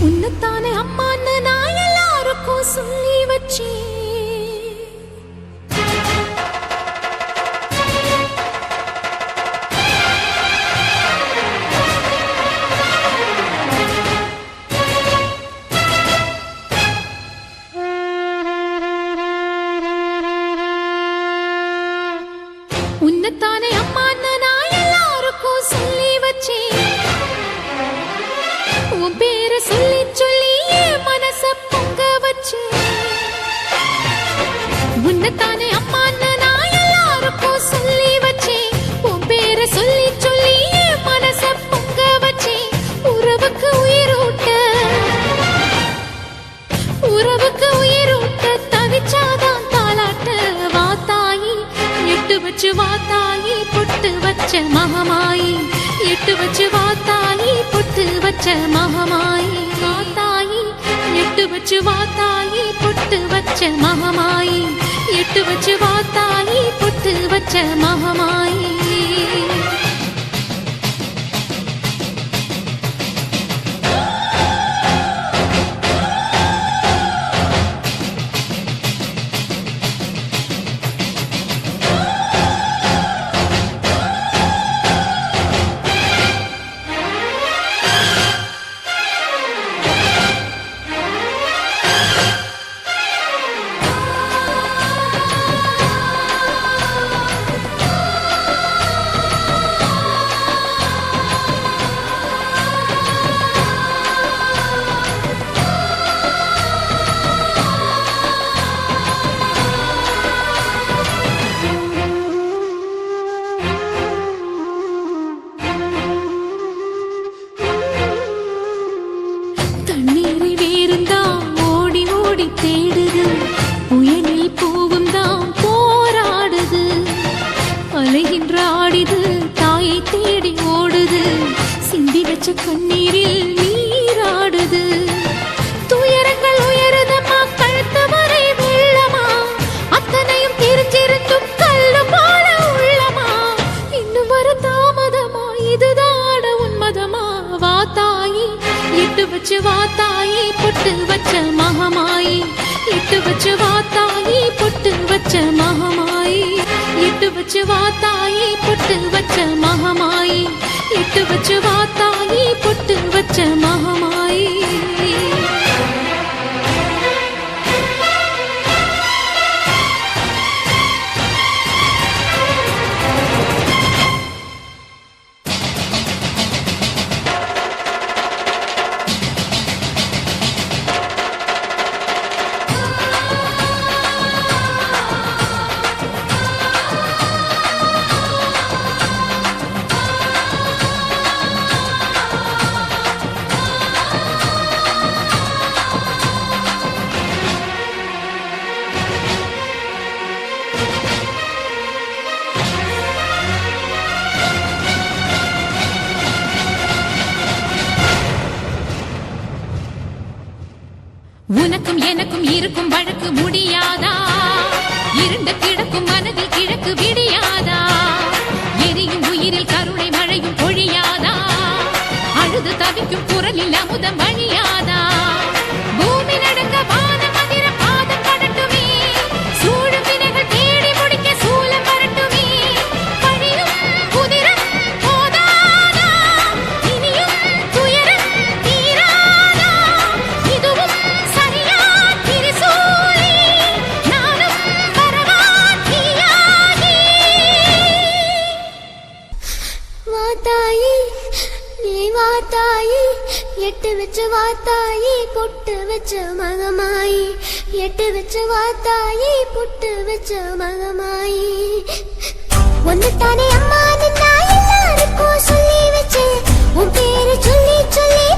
உன்னத்தானே அம்மான்னு நான் எல்லாருக்கும் சொல்லி வச்சேன். உன்னத்தானே அம்மான்னு நான் எல்லாருக்கும் சொல்லி வச்சேன். உன் பேரை சொல்லி சொல்லி என் மனச பொங்க வச்சேன். உன்னத்தானே அம்மான்னு நான் எல்லாருக்கும் சொல்லி வச்சேன். உன் பேரை சொல்லி சொல்லி என் மனச பொங்க வச்சேன். உறவுக்கு உயிரூட்ட தவிச்சாதான் தாலாட்ட வாத்தாயி எட்டு வச்சு வாத்தாயி பொட்டு வச்ச மகமாயி எட்டு வச்சு வாத்தாயி பொட்டு வச்ச மகமாயி வாத்தாயி எட்டு வச்சு வாத்தாயி பொட்டு வச்ச மகமாயி எட்டு வச்சு வாத்தாயி பொட்டு வச்ச மகமாயி. தண்ணீரை வேறுந்தான் ஓடி ஓடி தேடுது, புயலில் பூவும் தான் போராடுது, அலைகின்ற ஆடிது தாயை தேடி ஓடுது, சிந்தி வச்ச கண்ணீரில் நீராடுது. துயரங்கள் உயருதமா கழுத்து வரை வெள்ளமா, அத்தனையும் தெரிஞ்சிருந்தும் கல்லு போல உள்ளமா, இன்னும் வர தாமதமா இதுதான உன்மதமா. வாத்தாயி எட்டு வச்சு வாத்தாயி பொட்டு வச்ச மகமாயி எட்டு வச்சு வாத்தாயி பொட்டு வச்ச மகமாயி எட்டு வச்சு வாத்தாயி பொட்டு வச்ச மகமாயி எட்டு வச்சு வாத்தாயி பொட்டு வச்ச மகமாயி. உனக்கும் எனக்கும் இருக்கும் வழக்கு முடியாதா, இருண்ட கிடக்கும் மனதில் கிழக்கு விடியாதா, எரியும் உயிரில் கருணை மழையும் பொழியாதா, அழுது தவிக்கும் குரலில் அமுதம் வழியாதா, பூமி நடக்க வான மந்திர பாதம் படட்டுமே, சூழும் வினைகள் தேடி முடிக்க சூலம் வரட்டுமே, பழியும் குதிரம் போதாதா, இனியும் துயரம் தீராதா, இதுவும் வாத்தாயி எட்டு வச்சு வாத்தாயி பொட்டு வச்ச மகமாயி எட்டு வச்சு வாத்தாயி பொட்டு வச்ச மகமாயி. ஒன்னுத்தானே அம்மா நான் எல்லாருக்கும் சொல்லி வச்சேன். உன் பேரு சொல்லி சொல்லி